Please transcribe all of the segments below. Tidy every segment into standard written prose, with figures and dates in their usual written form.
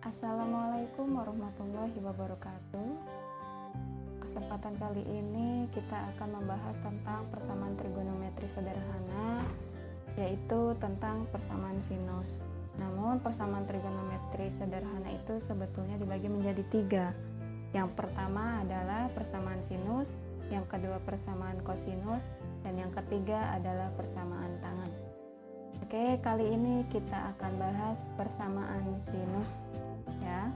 Assalamualaikum warahmatullahi wabarakatuh. Kesempatan kali ini kita akan membahas tentang persamaan trigonometri sederhana, yaitu tentang persamaan sinus. Namun persamaan trigonometri sederhana itu sebetulnya dibagi menjadi tiga. Yang pertama adalah persamaan sinus, yang kedua persamaan kosinus, dan yang ketiga adalah persamaan tangen. Oke, kali ini kita akan bahas persamaan sinus ya.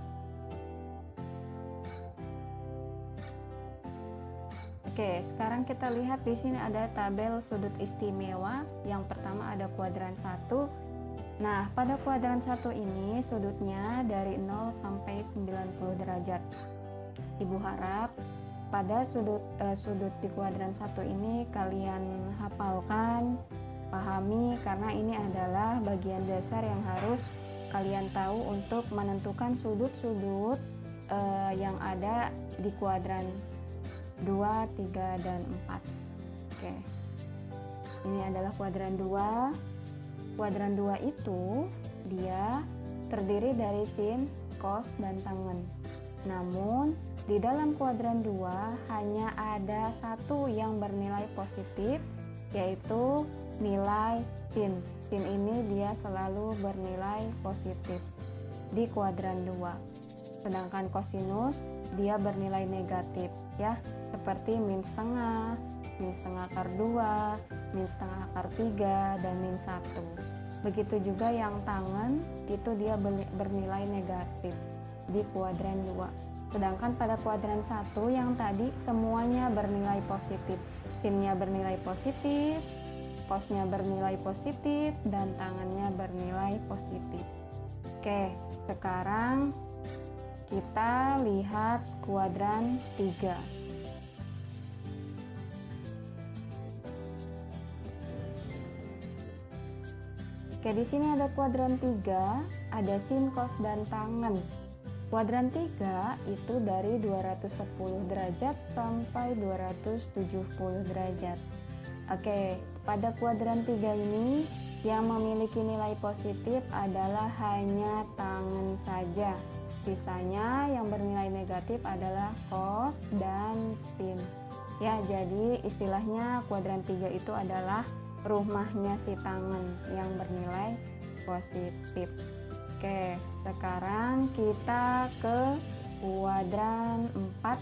Oke, sekarang kita lihat di sini ada tabel sudut istimewa. Yang pertama ada kuadran 1. Nah, pada kuadran 1 ini sudutnya dari 0 sampai 90 derajat. Ibu harap pada sudut di kuadran 1 ini kalian hafalkan, pahami, karena ini adalah bagian dasar yang harus kalian tahu untuk menentukan sudut-sudut yang ada di kuadran 2, 3, dan 4. Oke. Ini adalah kuadran 2. Kuadran 2 itu dia terdiri dari sin, cos, dan tangen. Namun di dalam kuadran 2 hanya ada satu yang bernilai positif, yaitu nilai sin. Sin ini dia selalu bernilai positif di kuadran 2. Sedangkan kosinus dia bernilai negatif ya, seperti min setengah akar 2, min setengah akar 3, dan min 1. Begitu juga yang tangen itu dia bernilai negatif di kuadran 2. Sedangkan pada kuadran 1 yang tadi semuanya bernilai positif. Sinnya bernilai positif, cosnya bernilai positif, dan tangannya bernilai positif. Oke, sekarang kita lihat kuadran 3. Oke, di sini ada kuadran 3, ada sin, cos, dan tangen. Kuadran 3 itu dari 210 derajat sampai 270 derajat. Oke, pada kuadran 3 ini yang memiliki nilai positif adalah hanya tangen saja. Sisanya yang bernilai negatif adalah cos dan sin. Ya, jadi istilahnya kuadran 3 itu adalah rumahnya si tangen yang bernilai positif. Oke, sekarang kita ke kuadran 4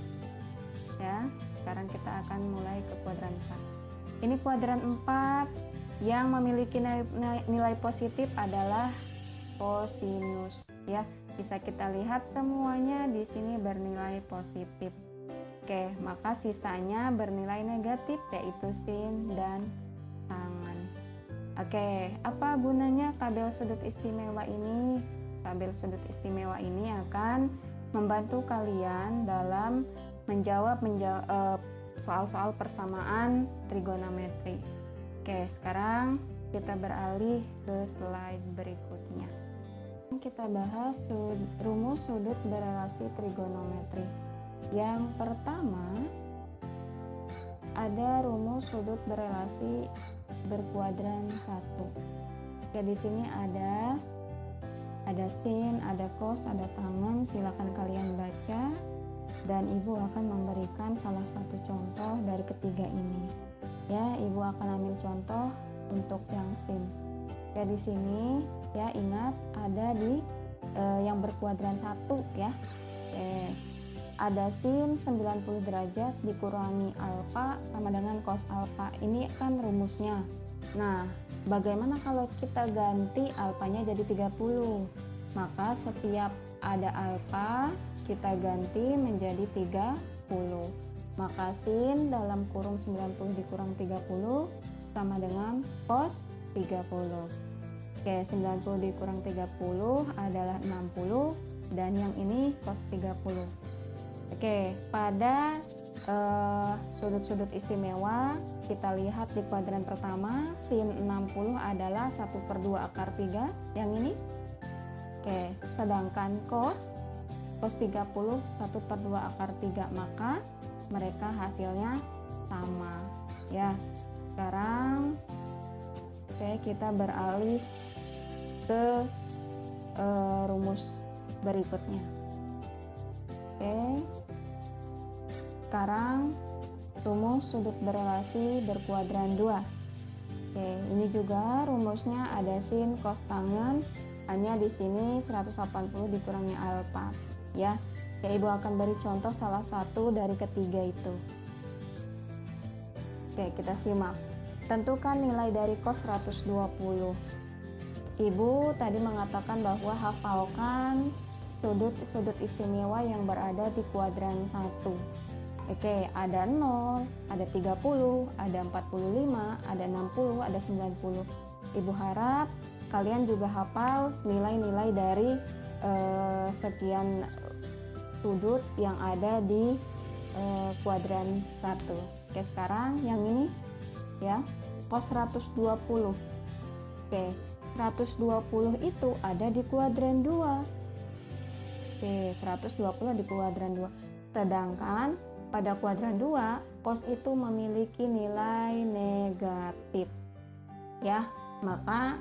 ya. Sekarang kita akan mulai ke kuadran 4. Ini kuadran 4 yang memiliki nilai positif adalah kosinus ya. Bisa kita lihat semuanya di sini bernilai positif. Oke, maka sisanya bernilai negatif yaitu sin dan tangen. Oke, apa gunanya tabel sudut istimewa ini? Tabel sudut istimewa ini akan membantu kalian dalam menjawab soal-soal persamaan trigonometri. Oke, sekarang kita beralih ke slide berikutnya. Kita bahas rumus sudut berelasi trigonometri. Yang pertama ada rumus sudut berelasi berkuadran 1. Oke, di sini ada sin, ada cos, ada tangen. Silakan kalian baca. Dan ibu akan memberikan salah satu contoh dari ketiga ini. Ya, ibu akan ambil contoh untuk yang sin. Ya, di sini ya ingat ada di yang berkuadran 1 ya. Ada sin 90 derajat dikurangi alfa sama dengan cos alfa. Ini kan rumusnya. Nah, bagaimana kalau kita ganti alfanya jadi 30? Maka setiap ada alfa kita ganti menjadi 30. Maka sin dalam kurung 90 dikurang 30 sama dengan cos 30. Oke, 90 dikurang 30 adalah 60 dan yang ini cos 30. Oke, pada sudut-sudut istimewa kita lihat di kuadran pertama sin 60 adalah 1/2 akar 3 yang ini. Oke, sedangkan cos 30 1/2 akar 3, maka mereka hasilnya sama ya. Sekarang oke, kita beralih ke rumus berikutnya. Oke. Sekarang rumus sudut berelasi berkuadran 2. Oke, ini juga rumusnya ada sin cos tangen, hanya di sini 180 dikurangi alfa ya. Oke, Ibu akan beri contoh salah satu dari ketiga itu. Oke, kita simak. Tentukan nilai dari cos 120. Ibu tadi mengatakan bahwa hafalkan sudut istimewa yang berada di kuadran 1. Oke, ada 0, ada 30, ada 45, ada 60, ada 90. Ibu harap kalian juga hafal nilai-nilai dari sekian sudut yang ada di kuadran 1. Oke, sekarang yang ini ya, cos 120. Oke, 120 itu ada di kuadran 2. Oke, 120 di kuadran 2. Sedangkan pada kuadran 2, cos itu memiliki nilai negatif. Ya, maka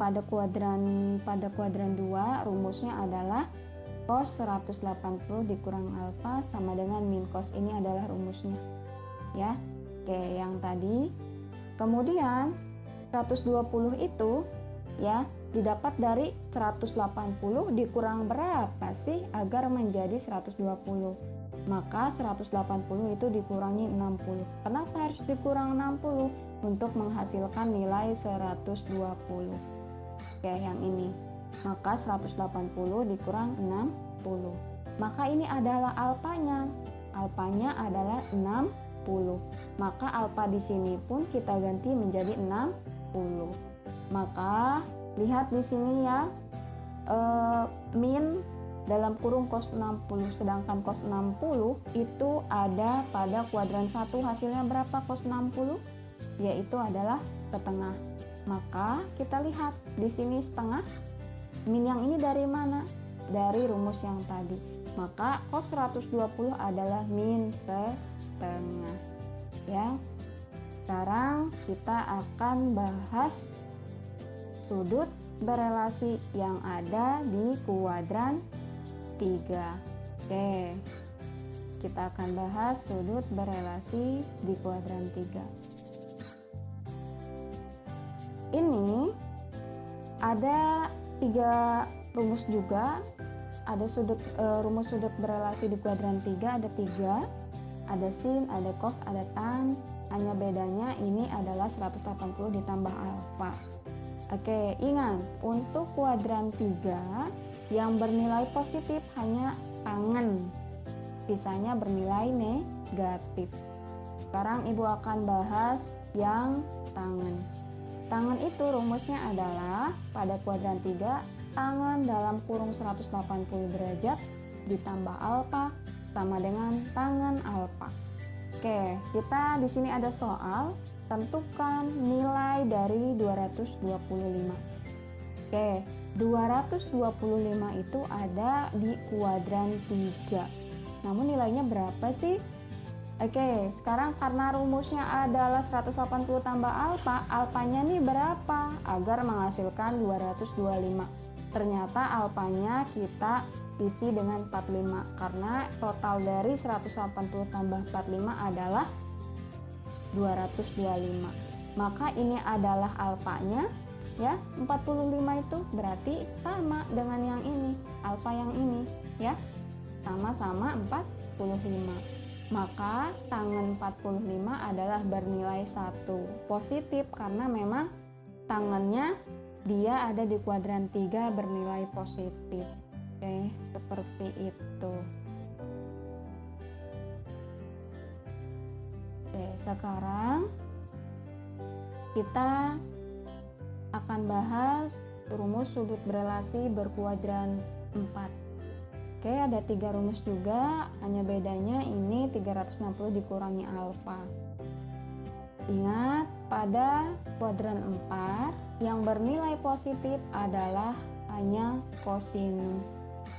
pada kuadran 2 rumusnya adalah cos 180 dikurang alfa sama dengan min cos, ini adalah rumusnya. Ya. Oke, yang tadi. Kemudian 120 itu ya didapat dari 180 dikurang berapa sih agar menjadi 120? Maka 180 itu dikurangi 60. Kenapa harus dikurang 60? Untuk menghasilkan nilai 120. Oke, yang ini. Maka 180 dikurang 60. Maka ini adalah alfanya. Alfanya adalah 60. Maka alfa di sini pun kita ganti menjadi 60. Maka lihat di sini ya, min dalam kurung cos 60, sedangkan cos 60 itu ada pada kuadran 1. Hasilnya berapa cos 60? Yaitu adalah setengah. Maka kita lihat di sini setengah. Min yang ini dari mana? Dari rumus yang tadi. Maka cos 120 adalah min setengah. Ya. Sekarang kita akan bahas sudut berelasi yang ada di kuadran 3. Oke, kita akan bahas sudut berelasi di kuadran 3. Ini ada 3 rumus juga. Ada rumus sudut berelasi di kuadran 3 ada 3. Ada sin, ada cos, ada tan. Hanya bedanya ini adalah 180 ditambah alfa. Oke, ingat untuk kuadran 3 yang bernilai positif hanya tangen, sisanya bernilai negatif. Sekarang Ibu akan bahas yang tangen. Tangen itu rumusnya adalah pada kuadran 3, tangen dalam kurung 180 derajat ditambah alfa sama dengan tangen alfa. Oke, kita di sini ada soal, tentukan nilai dari 225. Oke, 225 itu ada di kuadran 3. Namun nilainya berapa sih? Oke, sekarang karena rumusnya adalah 180 tambah alfa, alfanya nih berapa agar menghasilkan 225? Ternyata alfanya kita isi dengan 45 karena total dari 180 tambah 45 adalah 225. Maka ini adalah alfanya ya, 45 itu berarti sama dengan yang ini, alfa yang ini ya, sama-sama 45. Maka tangen 45 adalah bernilai 1 positif karena memang tangennya dia ada di kuadran 3 bernilai positif. Oke, seperti itu. Oke, sekarang kita akan bahas rumus sudut berelasi berkuadran 4. Oke, ada 3 rumus juga, hanya bedanya ini 360 dikurangi alfa. Ingat, pada kuadran 4 yang bernilai positif adalah hanya kosinus.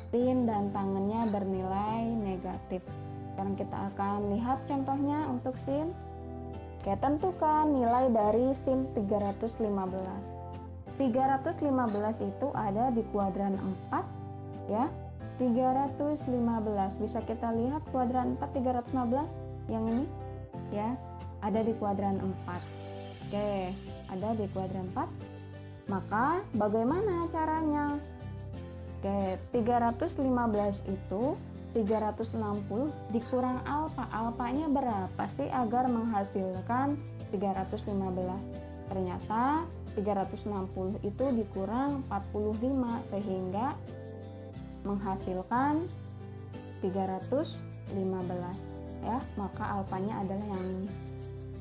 Sin dan tangennya bernilai negatif. Sekarang kita akan lihat contohnya untuk sin. Oke, tentukan nilai dari sin 315. 315 itu ada di kuadran 4 ya. 315. Bisa kita lihat kuadran 4 315 yang ini ya, ada di kuadran 4. Oke, ada di kuadran 4. Maka bagaimana caranya? Oke, 315 itu 360 dikurang alfa. Alfanya berapa sih agar menghasilkan 315? Ternyata 360 itu dikurang 45 sehingga menghasilkan 315 ya. Maka alfanya adalah yang ini.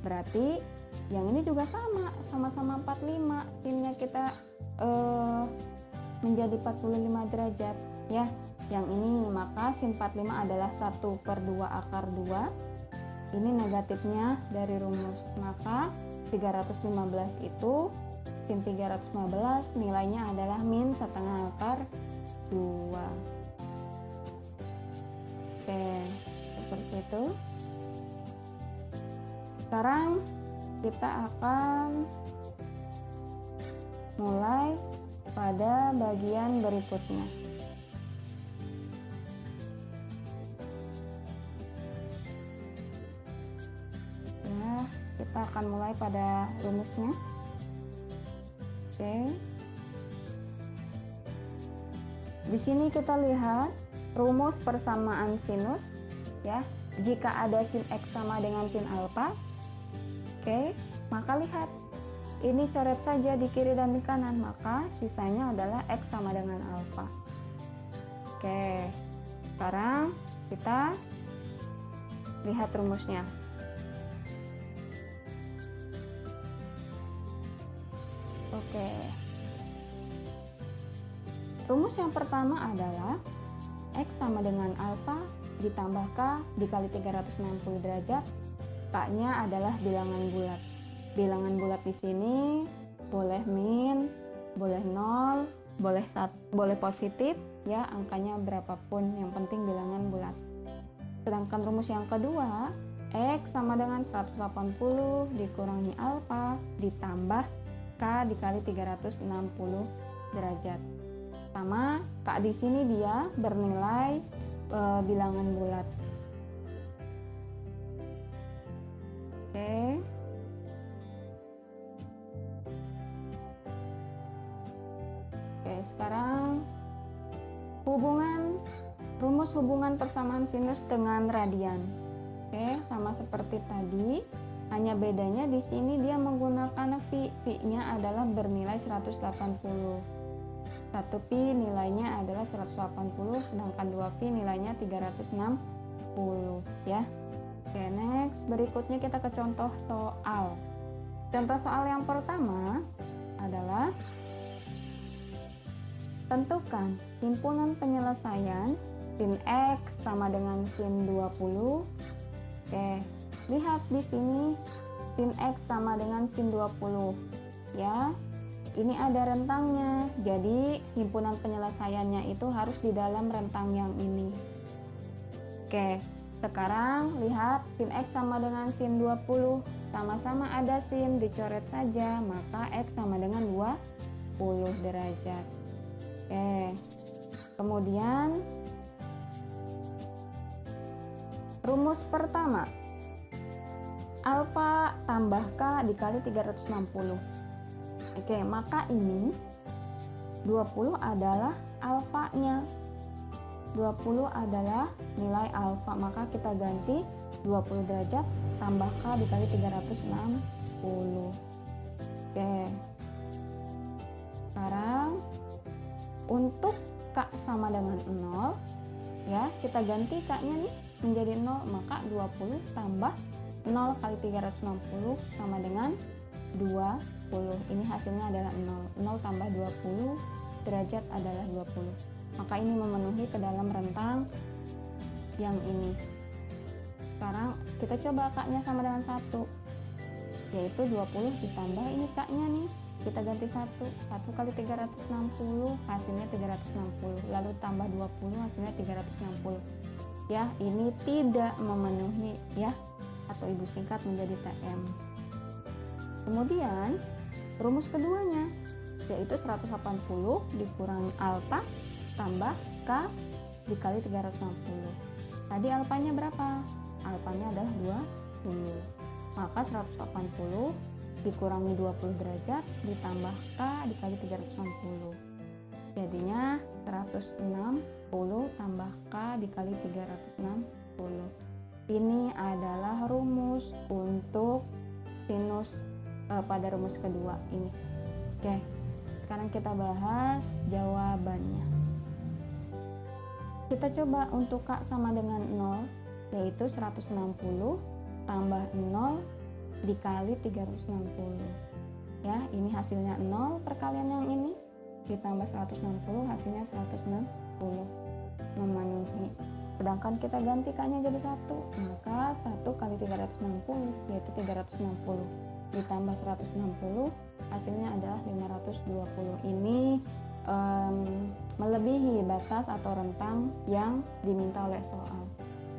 Berarti yang ini juga sama-sama 45. Sinnya kita menjadi 45 derajat ya. Yang ini, maka sin 45 adalah 1/2 akar 2. Ini negatifnya dari rumus. Maka 315 itu sin 315 nilainya adalah min setengah akar 2. Oke, seperti itu. Sekarang kita akan mulai pada bagian berikutnya. Ya, kita akan mulai pada rumusnya. Oke. Di sini kita lihat rumus persamaan sinus ya. Jika ada sin X sama dengan sin alfa. Oke, maka lihat ini coret saja di kiri dan di kanan, maka sisanya adalah X sama dengan alfa. Oke, sekarang kita lihat rumusnya. Oke, rumus yang pertama adalah X sama dengan alfa ditambah K dikali 360 derajat. K-nya adalah bilangan bulat. Bilangan bulat di sini boleh min, boleh 0, boleh positif ya, angkanya berapapun, yang penting bilangan bulat. Sedangkan rumus yang kedua, X sama dengan 180 dikurangi alfa ditambah K dikali 360 derajat. Sama, K di sini dia bernilai bilangan bulat. Oke. Oke, sekarang rumus hubungan persamaan sinus dengan radian. Oke, sama seperti tadi, hanya bedanya di sini dia menggunakan pi. Pi-nya adalah bernilai 180. 1 pi nilainya adalah 180, sedangkan 2 pi nilainya 360 ya. Oke, next, berikutnya kita ke contoh soal. Contoh soal yang pertama adalah tentukan himpunan penyelesaian sin X sama dengan sin 20. Oke, lihat di sini sin X sama dengan sin 20 ya. Ini ada rentangnya, jadi himpunan penyelesaiannya itu harus di dalam rentang yang ini. Oke, sekarang lihat sin X sama dengan sin 20, sama-sama ada sin, dicoret saja, maka X sama dengan 20 derajat. Oke, kemudian rumus pertama, alfa tambah K dikali 360. Oke, maka ini 20 adalah alfanya. 20 adalah nilai alfa, maka kita ganti 20 derajat tambah K dikali 360. Oke. Sekarang untuk K sama dengan 0 ya, kita ganti K-nya nih menjadi 0, maka 20 tambah 0 kali 360 sama dengan 20. Ini hasilnya adalah 0. 0 tambah 20 derajat adalah 20. Maka ini memenuhi ke dalam rentang yang ini. Sekarang kita coba K-nya sama dengan 1, yaitu 20 ditambah ini K-nya nih, kita ganti 1 kali 360 hasilnya 360, lalu tambah 20 hasilnya 360 ya. Ini tidak memenuhi ya, atau ibu singkat menjadi TM. Kemudian rumus keduanya, yaitu 180 dikurangi alfa tambah K dikali 360. Tadi alfanya berapa? Alfanya adalah 20. Maka 180 dikurangi 20 derajat ditambah K dikali 360. Jadinya 160 tambah K dikali 360. Ini adalah rumus untuk sinus pada rumus kedua ini. Oke, sekarang kita bahas jawabannya. Kita coba untuk K sama dengan 0, yaitu 160 tambah 0 dikali 360. Ya, ini hasilnya 0 perkalian yang ini ditambah 160 hasilnya 160, memenuhi. Sedangkan kita ganti K-nya jadi 1, maka 1 kali 360 yaitu 360 ditambah 160 hasilnya adalah 520. Ini melebihi batas atau rentang yang diminta oleh soal,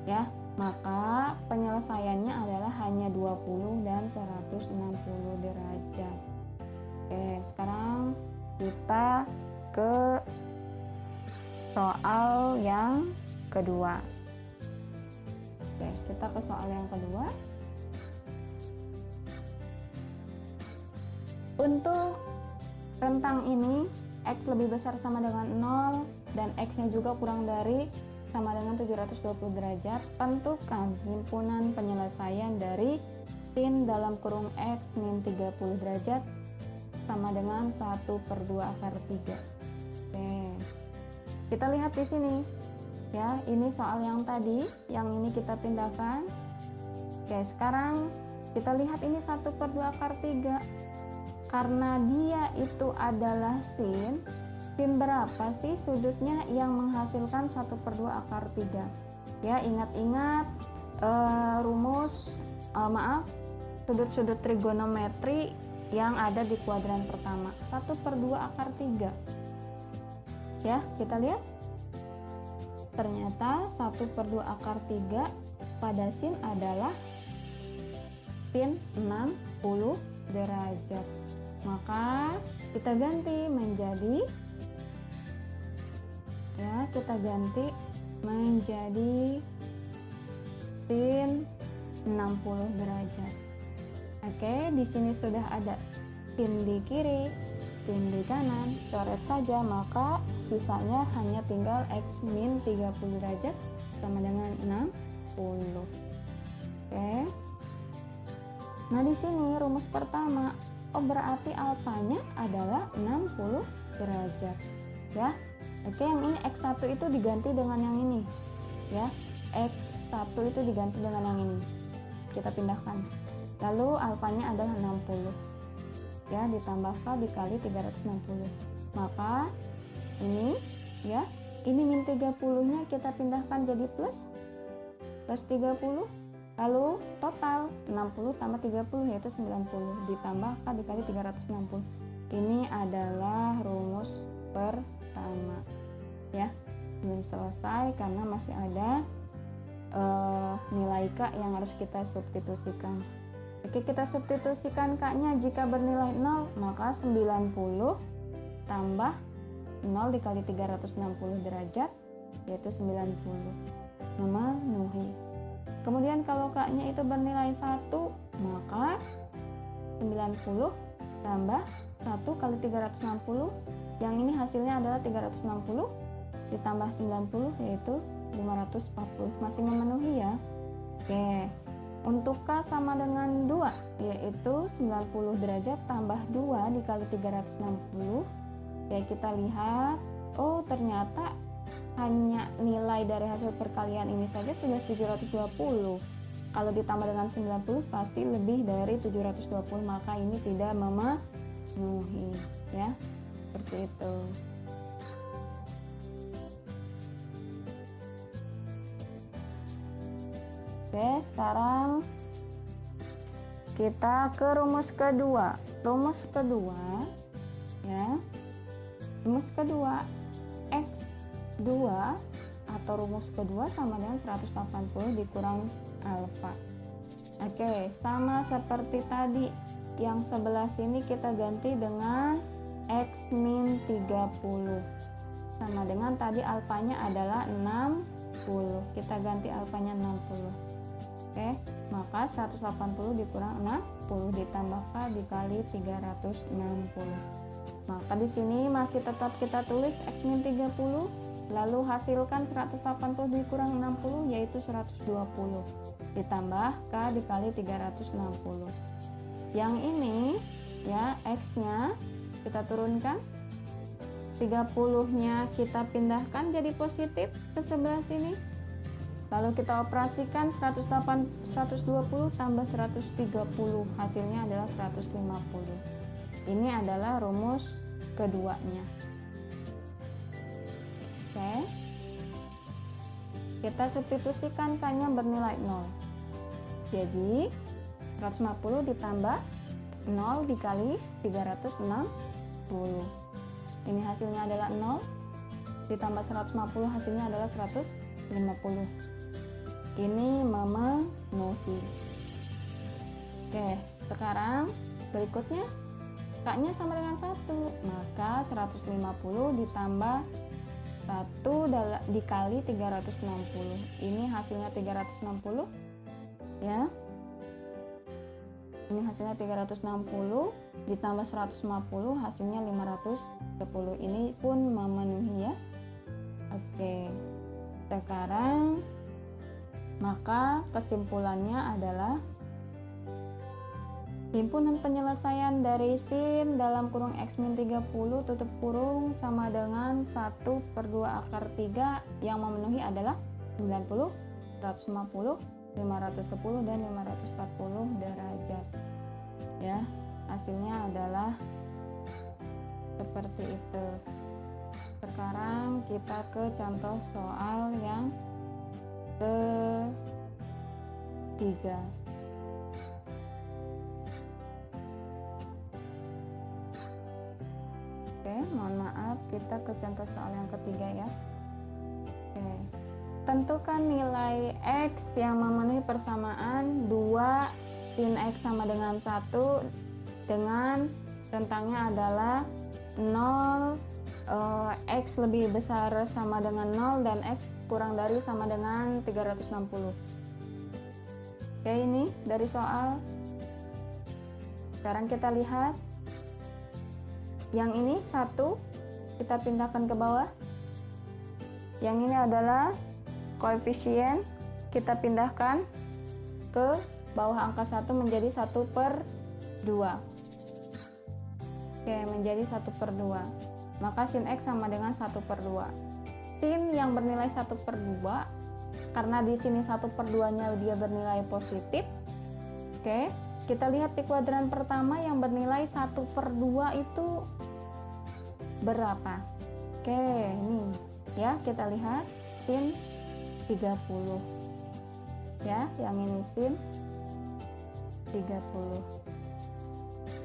ya. Maka penyelesaiannya adalah hanya 20 dan 160 derajat. Oke, sekarang kita ke soal yang kedua. Oke, kita ke soal yang kedua. Untuk rentang ini X lebih besar sama dengan 0 dan X-nya juga kurang dari sama dengan 720 derajat. Tentukan himpunan penyelesaian dari sin dalam kurung X min 30 derajat sama dengan 1/2 akar 3. Oke, kita lihat di sini ya, ini soal yang tadi, yang ini kita pindahkan. Oke, sekarang kita lihat ini 1/2 akar 3. Karena dia itu adalah sin berapa sih sudutnya yang menghasilkan 1/2 akar 3? Ya, ingat-ingat rumus sudut-sudut trigonometri yang ada di kuadran pertama. 1/2 akar 3. Ya, kita lihat. Ternyata 1/2 akar 3 pada sin adalah sin 60 derajat. Maka kita ganti menjadi sin 60 derajat. Oke, di sini sudah ada sin di kiri, sin di kanan, coret saja, maka sisanya hanya tinggal X min 30 derajat sama dengan 60. Oke. Nah, di sini rumus pertama, berarti alfanya adalah 60 derajat. Ya. Oke, yang ini X1 itu diganti dengan yang ini. Ya. X1 itu diganti dengan yang ini. Kita pindahkan. Lalu alfanya adalah 60. Ya, ditambah K dikali 360. Maka ini ya, ini min 30-nya kita pindahkan jadi plus 30. Lalu total 60 tambah 30 yaitu 90 ditambah K dikali 360. Ini adalah rumus pertama. Ya, belum selesai karena masih ada nilai K yang harus kita substitusikan. Oke, kita substitusikan K-nya. Jika bernilai 0, maka 90 tambah 0 dikali 360 derajat yaitu 90, memenuhi. Kemudian kalau K-nya itu bernilai 1, maka 90 tambah 1 kali 360, yang ini hasilnya adalah 360 ditambah 90 yaitu 540, masih memenuhi ya. Oke, untuk K sama dengan 2 yaitu 90 derajat tambah 2 dikali 360. Ya, kita lihat, ternyata hanya nilai dari hasil perkalian ini saja sudah 720. Kalau ditambah dengan 90 pasti lebih dari 720, maka ini tidak memenuhi ya. Seperti itu. Oke, sekarang kita ke rumus kedua. Rumus kedua ya. Rumus kedua, X2 atau rumus kedua sama dengan 180 dikurang alfa. Oke, sama seperti tadi, yang sebelah sini kita ganti dengan X min 30. sama dengan tadi alfanya adalah 60. Kita ganti alfanya 60. Oke, maka 180 dikurang 60 ditambah K dikali 360. Maka di sini masih tetap kita tulis X min 30, lalu hasilkan 180 dikurang 60 yaitu 120 ditambah K dikali 360. Yang ini ya X-nya kita turunkan, 30-nya kita pindahkan jadi positif ke sebelah sini. Lalu kita operasikan 120 tambah 130, hasilnya adalah 150. Ini adalah rumus keduanya. Oke. Kita substitusikan K-nya bernilai 0. Jadi 150 ditambah 0 dikali 360. Ini hasilnya adalah 0 ditambah 150, hasilnya adalah 150. Ini memenuhi. Oke, sekarang berikutnya K-nya sama dengan 1, maka 150 ditambah 1 dikali 360. Ini hasilnya 360 ya. Ini hasilnya 360 ditambah 150, hasilnya 510. Ini pun memenuhi ya. Oke. Sekarang maka kesimpulannya adalah himpunan penyelesaian dari sin dalam kurung X min 30 tutup kurung sama dengan 1/2 akar 3 yang memenuhi adalah 90, 150, 510 dan 540 derajat. Ya, hasilnya adalah seperti itu. Sekarang kita ke contoh soal yang ketiga. Oke, mohon maaf, kita ke contoh soal yang ketiga ya. Oke. Tentukan nilai X yang memenuhi persamaan 2 sin X sama dengan 1 dengan rentangnya adalah 0, X lebih besar sama dengan 0 dan X kurang dari sama dengan 360. Oke, ini dari soal. Sekarang kita lihat yang ini 1 kita pindahkan ke bawah. Yang ini adalah koefisien, kita pindahkan ke bawah angka 1 menjadi 1/2. Oke, menjadi 1/2. Maka sin X sama dengan 1/2. Sin yang bernilai 1/2, karena di sini 1/2-nya dia bernilai positif. Oke, kita lihat di kuadran pertama yang bernilai 1/2 itu berapa? Oke, ini ya, kita lihat sin 30. Ya, yang ini sin 30.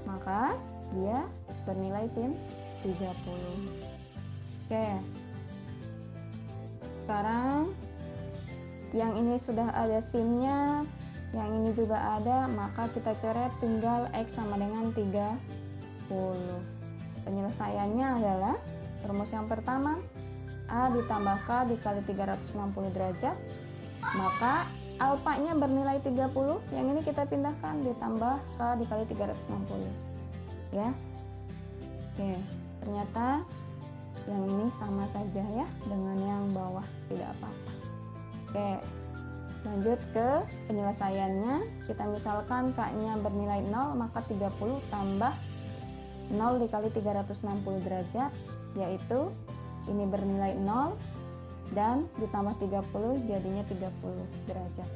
Maka dia bernilai sin 30. Oke. Sekarang yang ini sudah ada sinnya, yang ini juga ada, maka kita coret tinggal X sama dengan 30. Penyelesaiannya adalah rumus yang pertama, A ditambah K dikali 360 derajat, maka alfanya bernilai 30, yang ini kita pindahkan ditambah K dikali 360 ya. Oke, ternyata yang ini sama saja ya dengan yang bawah, tidak apa-apa. Oke, lanjut ke penyelesaiannya. Kita misalkan K-nya bernilai 0, maka 30 tambah 0 dikali 360 derajat, yaitu ini bernilai 0 dan ditambah 30 jadinya 30 derajat.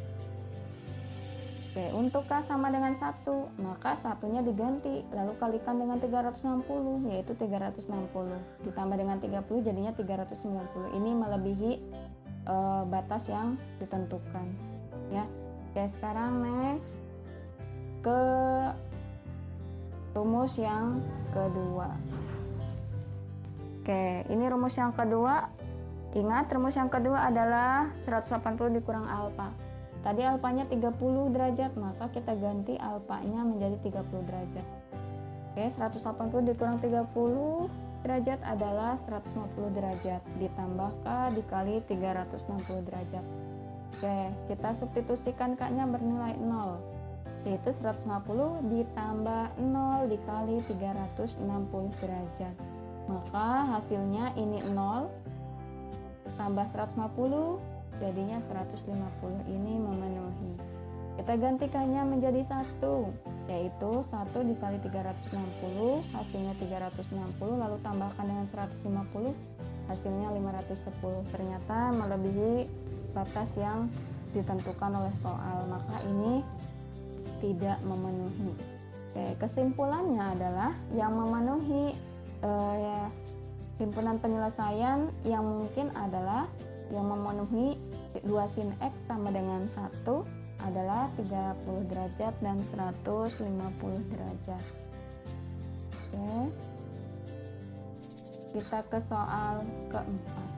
Oke, untuk K sama dengan 1, maka satunya diganti, lalu kalikan dengan 360, yaitu 360. Ditambah dengan 30 jadinya 390. Ini melebihi batas yang ditentukan. Ya. Oke, sekarang next ke rumus yang kedua. Oke, ini rumus yang kedua. Ingat, rumus yang kedua adalah 180 dikurang alfa. Tadi alfanya 30 derajat, maka kita ganti alfanya menjadi 30 derajat. Oke, 180 dikurang 30 derajat adalah 150 derajat ditambah K dikali 360 derajat. Oke, kita substitusikan K-nya bernilai 0, yaitu 150 ditambah 0 dikali 360 derajat. Maka hasilnya ini 0 tambah 150 jadinya 150, ini memenuhi. Kita gantikannya menjadi 1, yaitu 1 dikali 360 hasilnya 360, lalu tambahkan dengan 150 hasilnya 510. Ternyata melebihi batas yang ditentukan oleh soal, maka ini tidak memenuhi. Oke, kesimpulannya adalah yang memenuhi himpunan penyelesaian yang mungkin adalah yang memenuhi 2 sin X sama dengan 1 adalah 30 derajat dan 150 derajat. Oke. Kita ke soal keempat.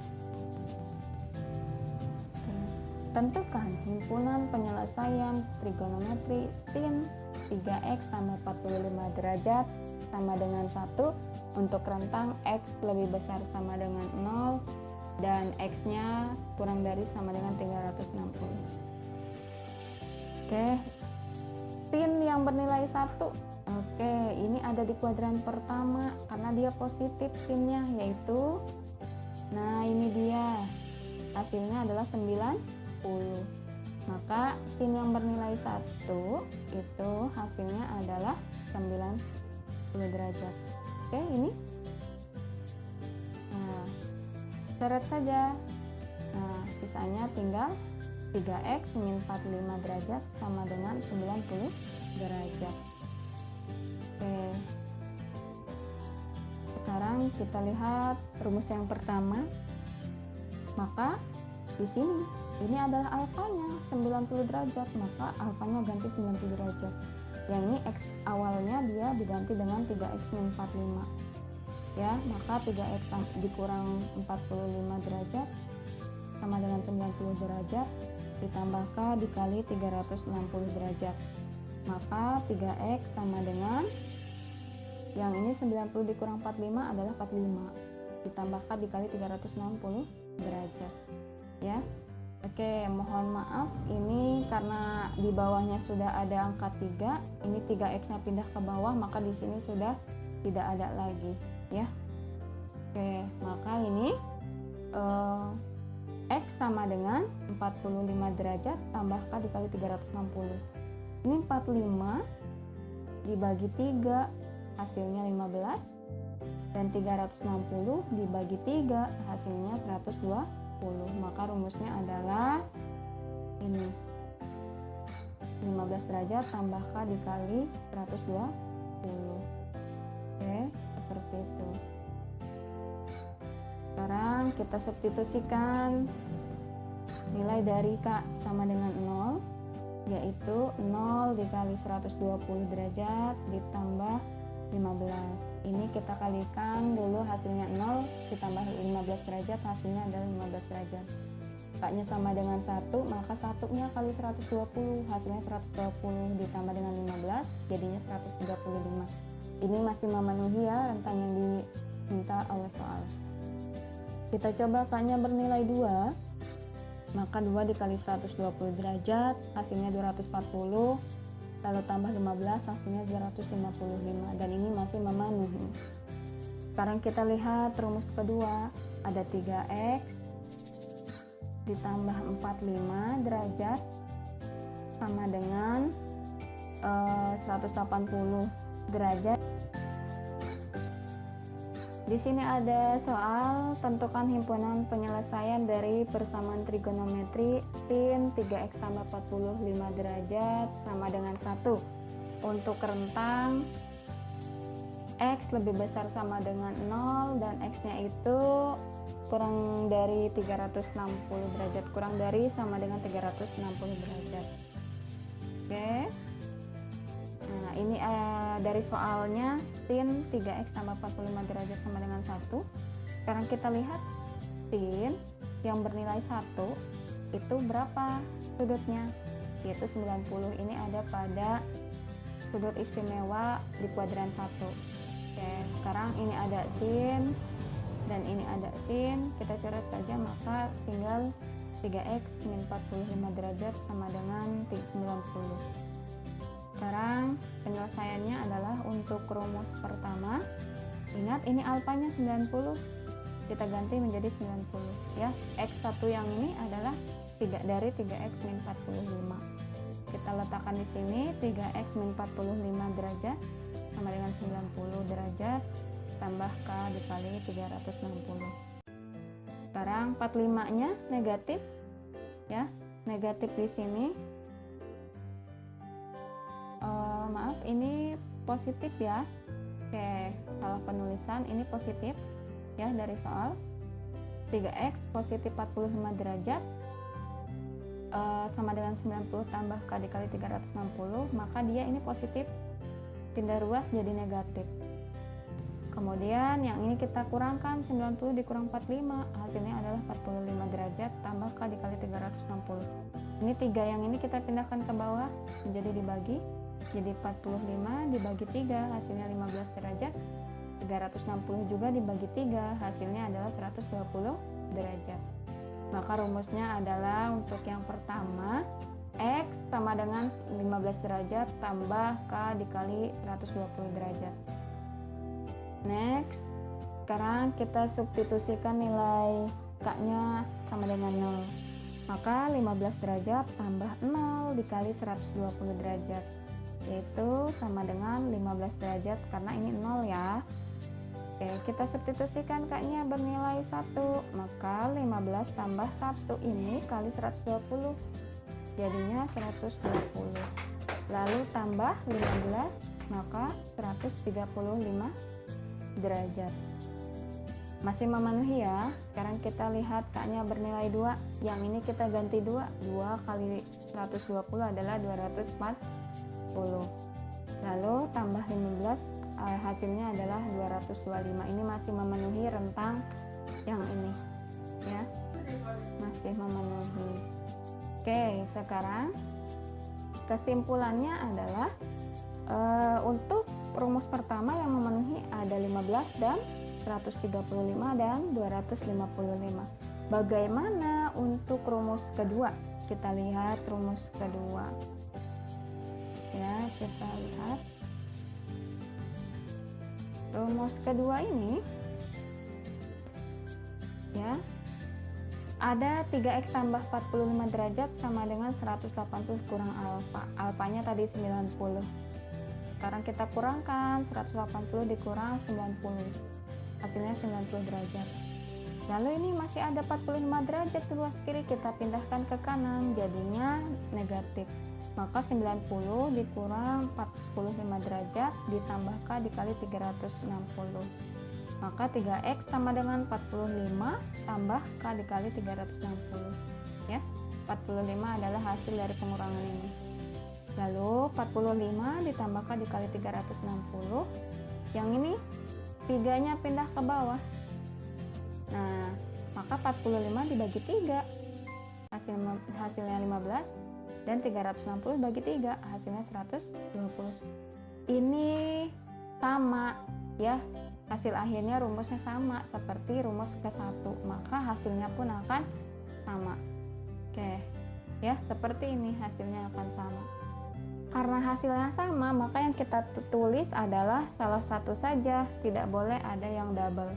Tentukan himpunan penyelesaian trigonometri sin 3x tambah 45 derajat sama dengan 1 untuk rentang x lebih besar sama dengan 0 dan x-nya kurang dari sama dengan 360. Oke, sin yang bernilai 1. Oke, ini ada di kuadran pertama karena dia positif sinnya, yaitu nah ini dia hasilnya adalah 90. Maka sin yang bernilai 1 itu hasilnya adalah 90 derajat. Oke, ini seret saja. Nah, sisanya tinggal 3x min 45 derajat sama dengan 90 derajat. Oke. Sekarang kita lihat rumus yang pertama. Maka di sini ini adalah alfanya 90 derajat, maka alfanya ganti 90 derajat. Yang ini x awalnya dia diganti dengan 3x min 45. Ya, maka 3x dikurang 45 derajat sama dengan 90 derajat ditambah K dikali 360 derajat. Maka 3x sama dengan yang ini 90 dikurang 45 adalah 45 ditambah K dikali 360 derajat. Ya. Oke, mohon maaf ini karena di bawahnya sudah ada angka 3, ini 3x-nya pindah ke bawah, maka di sini sudah tidak ada lagi, ya. Oke, maka ini x sama dengan 45 derajat tambah K dikali 360. Ini 45 dibagi 3 hasilnya 15 dan 360 dibagi 3 hasilnya 120. Maka rumusnya adalah ini 15 derajat tambah K dikali 120. Oke, seperti itu. Sekarang kita substitusikan nilai dari K sama dengan 0, yaitu 0 dikali 120 derajat ditambah 15. Ini kita kalikan dulu, hasilnya 0 ditambah 15 derajat hasilnya adalah 15 derajat. K-nya sama dengan 1, maka 1-nya kali 120 hasilnya 120 ditambah dengan 15 jadinya 135. Ini masih memenuhi ya rentang yang diminta oleh soal. Kita coba K-nya bernilai 2, maka 2 dikali 120 derajat hasilnya 240, lalu tambah 15 hasilnya 255, dan ini masih memenuhi. Sekarang kita lihat rumus kedua, ada 3x ditambah 45 derajat sama dengan 180 derajat. Di sini ada soal tentukan himpunan penyelesaian dari persamaan trigonometri sin 3x tambah 45 derajat sama dengan 1 untuk rentang x lebih besar sama dengan 0 dan x-nya itu kurang dari 360 derajat, kurang dari sama dengan 360 derajat. Oke. Nah, ini dari soalnya sin 3x tambah 45 derajat sama dengan 1. Sekarang kita lihat sin yang bernilai 1 itu berapa sudutnya, yaitu 90. Ini ada pada sudut istimewa di kuadran 1. Oke, sekarang ini ada sin dan ini ada sin, kita coret saja, maka tinggal 3x min 45 derajat sama dengan 90. Sekarang penyelesaiannya adalah untuk rumus pertama. Ingat ini alfanya 90, kita ganti menjadi 90 ya. X1 yang ini adalah dari 3x min 45. Kita letakkan di sini 3x min 45 derajat sama dengan 90 derajat tambah K dikali 360. Sekarang 45-nya negatif ya. Negatif di sini. Maaf, ini positif ya. Oke, salah penulisan, ini positif ya dari soal. 3x positif 45 derajat sama dengan 90 tambah K dikali 360, maka dia ini positif, pindah ruas jadi negatif. Kemudian yang ini kita kurangkan, 90 dikurang 45, hasilnya adalah 45 derajat tambah K dikali 360. Ini 3 yang ini kita pindahkan ke bawah menjadi dibagi, jadi 45 dibagi 3 hasilnya 15 derajat, 360 juga dibagi 3 hasilnya adalah 120 derajat. Maka rumusnya adalah untuk yang pertama, X sama dengan 15 derajat tambah K dikali 120 derajat. Next, sekarang kita substitusikan nilai K-nya sama dengan 0. Maka 15 derajat tambah 0 dikali 120 derajat, yaitu sama dengan 15 derajat karena ini 0 ya. Oke, kita substitusikan K-nya bernilai 1, maka 15 tambah 1 ini kali 120 jadinya 120, lalu tambah 15 maka 135 derajat. Masih memenuhi ya. Sekarang kita lihat K-nya bernilai 2, yang ini kita ganti 2 kali 120 adalah 240, lalu tambah 15 hasilnya adalah 225. Ini masih memenuhi rentang yang ini ya, masih memenuhi. Oke, sekarang kesimpulannya adalah untuk rumus pertama yang memenuhi ada 15 dan 135 dan 255. Bagaimana untuk rumus kedua? Kita lihat rumus kedua ya, kita lihat rumus kedua ini ya, ada 3x tambah 45 derajat sama dengan 180 kurang alfa. Alfanya tadi 90. Sekarang kita kurangkan 180 dikurang 90, hasilnya 90 derajat. Lalu ini masih ada 45 derajat di luas kiri, kita pindahkan ke kanan jadinya negatif. Maka 90 dikurang 45 derajat ditambah K dikali 360. Maka 3x sama dengan 45 tambah K dikali 360 ya. 45 adalah hasil dari pengurangan ini. Lalu 45 ditambah K dikali 360. Yang ini 3-nya pindah ke bawah. Nah, maka 45 dibagi 3 hasilnya 15 dan 360 bagi 3 hasilnya 120. Ini sama ya, hasil akhirnya rumusnya sama seperti rumus ke-1, maka hasilnya pun akan sama. Oke ya, seperti ini hasilnya akan sama. Karena hasilnya sama, maka yang kita tulis adalah salah satu saja, tidak boleh ada yang double.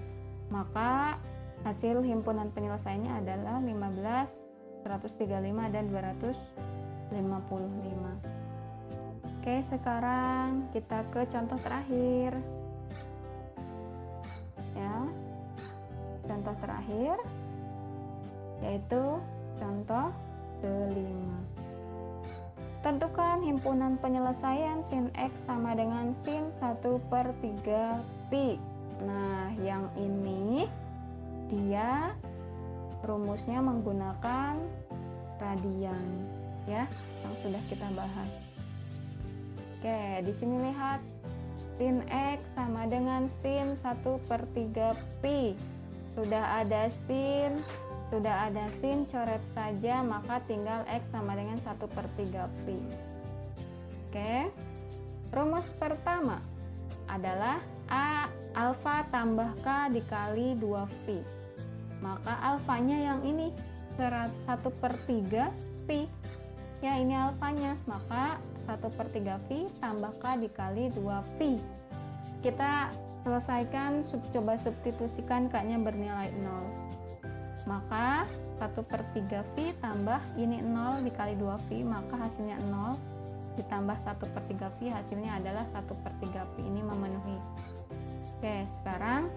Maka hasil himpunan penyelesaiannya adalah 15, 135 dan 255. Oke, sekarang kita ke contoh terakhir ya. Contoh terakhir yaitu contoh kelima. Tentukan himpunan penyelesaian sin X sama dengan sin 1/3 pi. Nah, yang ini dia rumusnya menggunakan radian ya, yang sudah kita bahas. Oke, di sini lihat sin X sama dengan sin 1/3 pi. Sudah ada sin, coret saja, maka tinggal X sama dengan 1/3 pi. Oke, rumus pertama adalah A alfa tambah K dikali 2V. Maka alfanya yang ini 1/3 V. Ya, ini alfanya. Maka 1/3 V tambah K dikali 2V. Kita selesaikan, coba substitusikan K-nya bernilai 0. Maka 1/3 V tambah ini 0 dikali 2V, maka hasilnya 0 ditambah 1/3 V, hasilnya adalah 1/3 V. Ini memenuhi. Oke, sekarang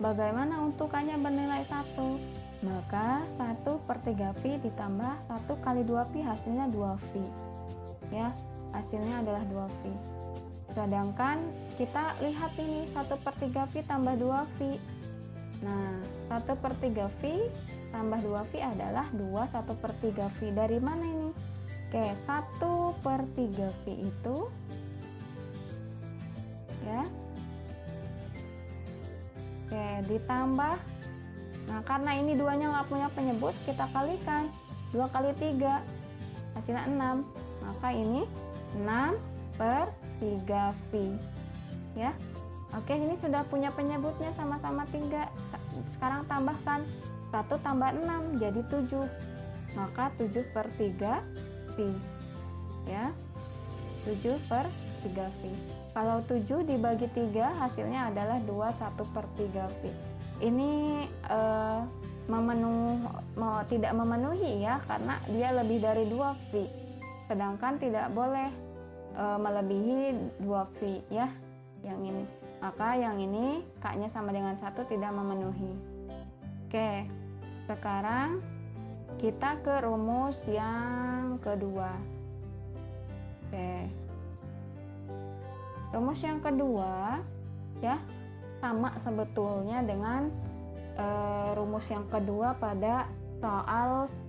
bagaimana untuk K-nya bernilai 1? Maka 1/3 V ditambah 1 kali 2V, hasilnya 2V. Ya, hasilnya adalah 2V. Sedangkan kita lihat ini 1/3 V tambah 2V. Nah, 1/3 V tambah 2V adalah 2 1/3 V. Dari mana ini? Oke, 1/3 V itu ya. Oke, ditambah. Nah, karena ini duanya nggak punya penyebut, kita kalikan 2 kali 3, hasilnya 6. Maka ini 6/3V. Ya. Oke, ini sudah punya penyebutnya sama-sama 3. Sekarang tambahkan 1 tambah 6 jadi 7. Maka 7/3V. Ya. 7/3V. Kalau 7 dibagi 3 hasilnya adalah 2 1/3V. Ini tidak memenuhi ya, karena dia lebih dari 2V. Sedangkan tidak boleh melebihi 2V ya, yang ini. Maka yang ini K-nya sama dengan 1, tidak memenuhi. Oke, sekarang kita ke rumus yang kedua. Oke, rumus yang kedua ya sama sebetulnya dengan rumus yang kedua pada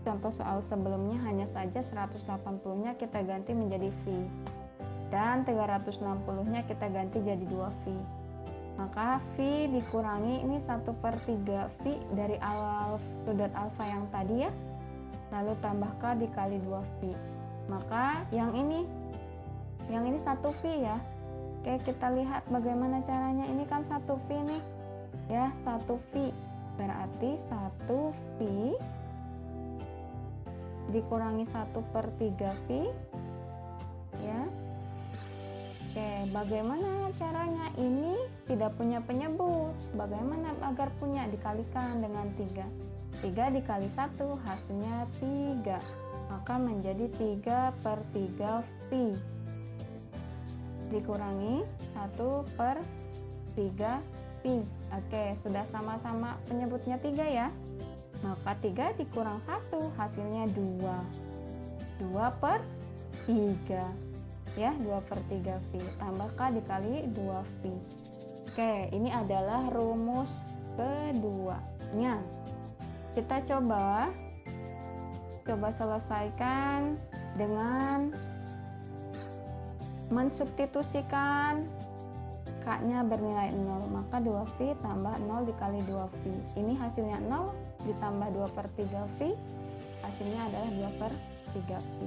contoh soal sebelumnya, hanya saja 180-nya kita ganti menjadi V dan 360-nya kita ganti jadi 2V. Maka V dikurangi ini 1/3 V dari sudut alfa yang tadi ya, lalu tambah K dikali 2V. Maka yang ini 1V ya. Oke, kita lihat bagaimana caranya. Ini kan 1V nih ya, 1V berarti 1V dikurangi 1/3V ya. Oke, bagaimana caranya? Ini tidak punya penyebut. Bagaimana agar punya? Dikalikan dengan 3. 3 dikali 1 hasilnya 3. Maka menjadi 3/3V dikurangi 1/3V. Oke, sudah sama-sama penyebutnya 3 ya. Maka 3 dikurang 1 hasilnya 2. 2/3 ya, 2/3V tambah K dikali 2V. Oke, ini adalah rumus keduanya. Kita coba selesaikan dengan mensubstitusikan K-nya bernilai 0. Maka 2V tambah 0 dikali 2V. Ini hasilnya 0 ditambah 2/3V, hasilnya adalah 2/3V.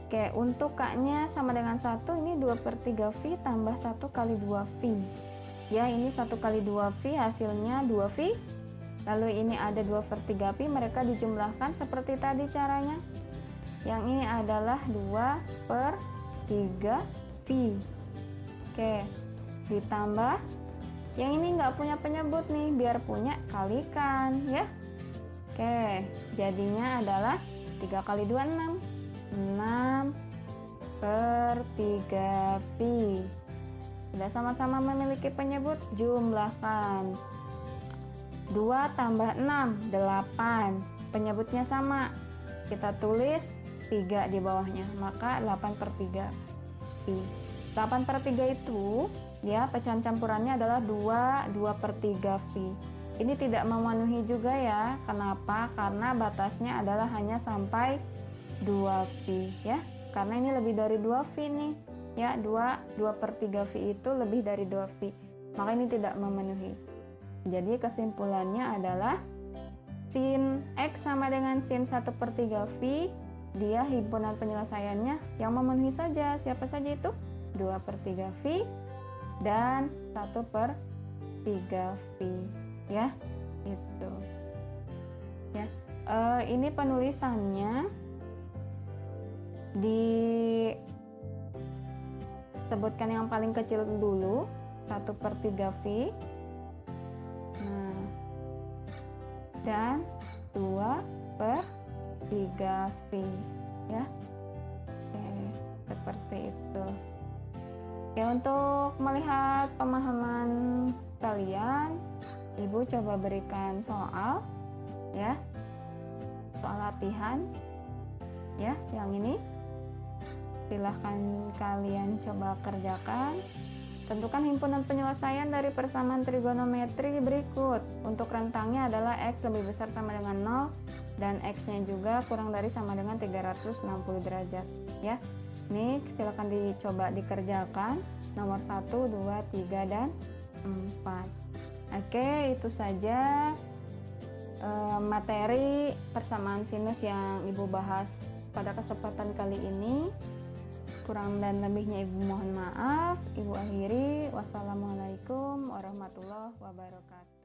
Oke, untuk K-nya sama dengan 1, ini 2/3V tambah 1 kali 2V. Ya, ini 1 kali 2V hasilnya 2V. Lalu ini ada 2/3V, mereka dijumlahkan seperti tadi caranya. Yang ini adalah 2/3V. Oke, ditambah yang ini nggak punya penyebut nih, biar punya kalikan ya. Oke, jadinya adalah 3 kali 2 6. 6/3V. Sudah sama-sama memiliki penyebut, jumlahkan. 2 tambah 6 8. Penyebutnya sama, kita tulis 3 di bawahnya, maka 8/3V. 8/3 itu ya, pecahan campurannya adalah 2/3V. Ini tidak memenuhi juga ya. Kenapa? Karena batasnya adalah hanya sampai 2V ya. Karena ini lebih dari 2V nih. Ya, 2/3V itu lebih dari 2V. Maka ini tidak memenuhi. Jadi kesimpulannya adalah sin X sama dengan sin 1/3V, dia himpunan penyelesaiannya yang memenuhi saja. Siapa saja itu? 2/3 V dan 1/3 V ya, itu ya. Ini penulisannya disebutkan yang paling kecil dulu, 1/3 V, nah, dan 2/3 V ya. Oke, seperti itu. Ya, untuk melihat pemahaman kalian, Ibu coba berikan soal ya, soal latihan ya, yang ini silahkan kalian coba kerjakan. Tentukan himpunan penyelesaian dari persamaan trigonometri berikut. Untuk rentangnya adalah X lebih besar sama dengan 0 dan X nya juga kurang dari sama dengan 360 derajat ya. Ini silakan dicoba dikerjakan nomor 1, 2, 3, dan 4. Oke, itu saja materi persamaan sinus yang Ibu bahas pada kesempatan kali ini. Kurang dan lebihnya Ibu mohon maaf. Ibu akhiri. Wassalamualaikum warahmatullahi wabarakatuh.